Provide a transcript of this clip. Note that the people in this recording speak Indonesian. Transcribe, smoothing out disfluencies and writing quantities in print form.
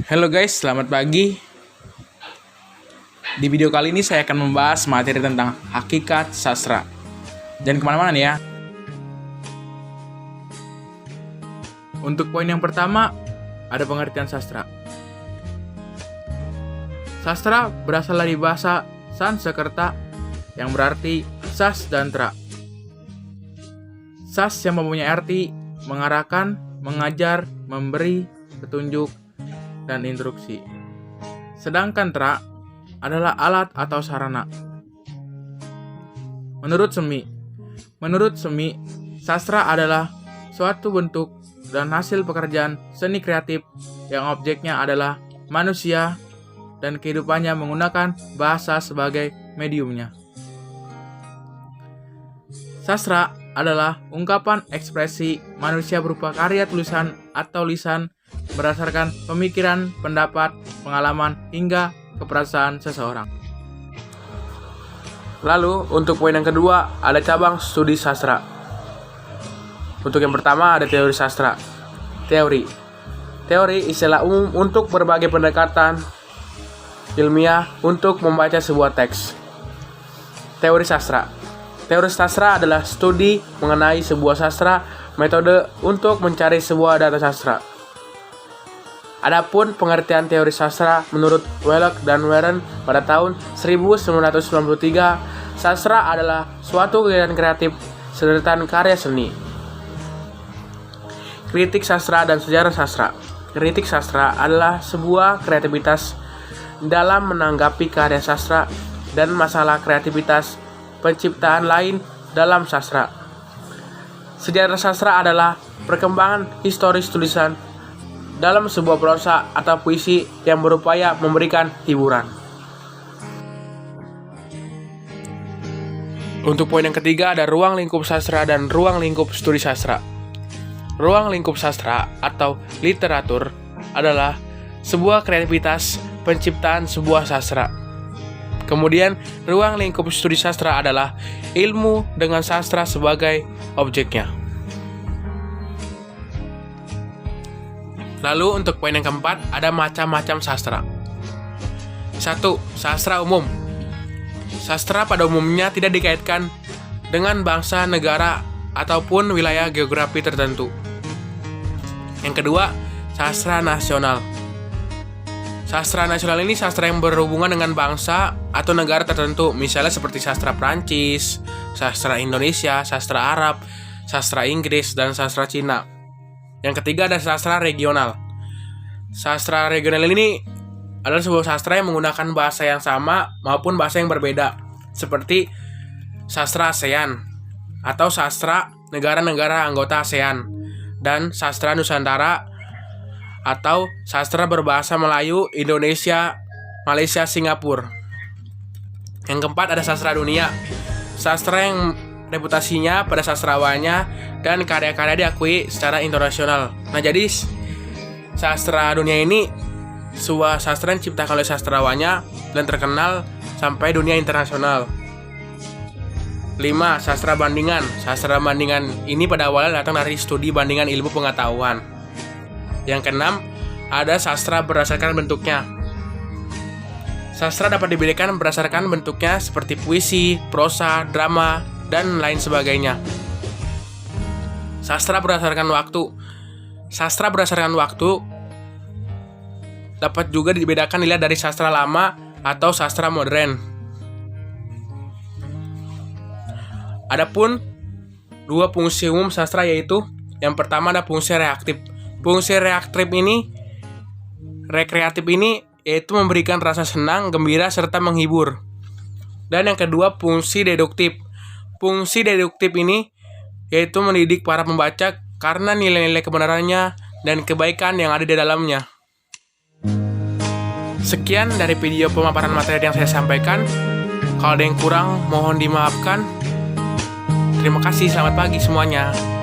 Halo guys, selamat pagi. Di video kali ini saya akan membahas materi tentang hakikat sastra. Jangan kemana-mana nih ya. Untuk poin yang pertama, ada pengertian sastra. Sastra berasal dari bahasa Sanskerta yang berarti sas dan tra. Sas yang mempunyai arti mengarahkan, mengajar, memberi petunjuk, dan instruksi. Sedangkan tra adalah alat atau sarana. Menurut Semi, sastra adalah suatu bentuk dan hasil pekerjaan seni kreatif yang objeknya adalah manusia dan kehidupannya menggunakan bahasa sebagai mediumnya. Sastra adalah ungkapan ekspresi manusia berupa karya tulisan atau lisan berdasarkan pemikiran, pendapat, pengalaman, hingga keperasaan seseorang. Lalu, untuk poin yang kedua, ada cabang studi sastra. Untuk yang pertama, ada teori sastra. Teori istilah umum untuk berbagai pendekatan ilmiah untuk membaca sebuah teks. Teori sastra adalah studi mengenai sebuah sastra, metode untuk mencari sebuah data sastra. Adapun pengertian teori sastra menurut Wellek dan Warren pada tahun 1993, sastra adalah suatu kegiatan kreatif sederetan karya seni. Kritik sastra dan sejarah sastra. Kritik sastra adalah sebuah kreativitas dalam menanggapi karya sastra dan masalah kreativitas penciptaan lain dalam sastra. Sejarah sastra adalah perkembangan historis tulisan dalam sebuah prosa atau puisi yang berupaya memberikan hiburan. Untuk poin yang ketiga, ada ruang lingkup sastra dan ruang lingkup studi sastra. Ruang lingkup sastra atau literatur adalah sebuah kreativitas penciptaan sebuah sastra. Kemudian, ruang lingkup studi sastra adalah ilmu dengan sastra sebagai objeknya. Lalu untuk poin yang keempat, ada macam-macam sastra. 1. Sastra umum. Sastra pada umumnya tidak dikaitkan dengan bangsa, negara, ataupun wilayah geografi tertentu. Yang kedua, sastra nasional. Sastra nasional ini sastra yang berhubungan dengan bangsa atau negara tertentu, misalnya seperti sastra Prancis, sastra Indonesia, sastra Arab, sastra Inggris, dan sastra Cina. Yang ketiga ada sastra regional. Sastra regional ini adalah sebuah sastra yang menggunakan bahasa yang sama maupun bahasa yang berbeda, seperti sastra ASEAN atau sastra negara-negara anggota ASEAN, dan sastra Nusantara atau sastra berbahasa Melayu, Indonesia, Malaysia, Singapura. Yang keempat ada sastra dunia. Sastra yang reputasinya pada sastrawannya dan karya-karya diakui secara internasional. Nah, jadi sastra dunia ini sebuah sastra yang diciptakan oleh sastrawannya dan terkenal sampai dunia internasional. 5. Sastra bandingan. Sastra bandingan ini pada awalnya datang dari studi bandingan ilmu pengetahuan. Yang keenam, ada sastra berdasarkan bentuknya. Sastra dapat dibedakan berdasarkan bentuknya seperti puisi, prosa, drama, dan lain sebagainya. Sastra berdasarkan waktu. Sastra berdasarkan waktu dapat juga dibedakan dilihat dari sastra lama atau sastra modern. Adapun dua fungsi umum sastra yaitu yang pertama ada fungsi reaktif. Fungsi rekreatif ini yaitu memberikan rasa senang, gembira, serta menghibur. Dan yang kedua fungsi deduktif. Fungsi deduktif ini yaitu mendidik para pembaca karena nilai-nilai kebenarannya dan kebaikan yang ada di dalamnya. Sekian dari video pemaparan materi yang saya sampaikan. Kalau ada yang kurang, mohon dimaafkan. Terima kasih, selamat pagi semuanya.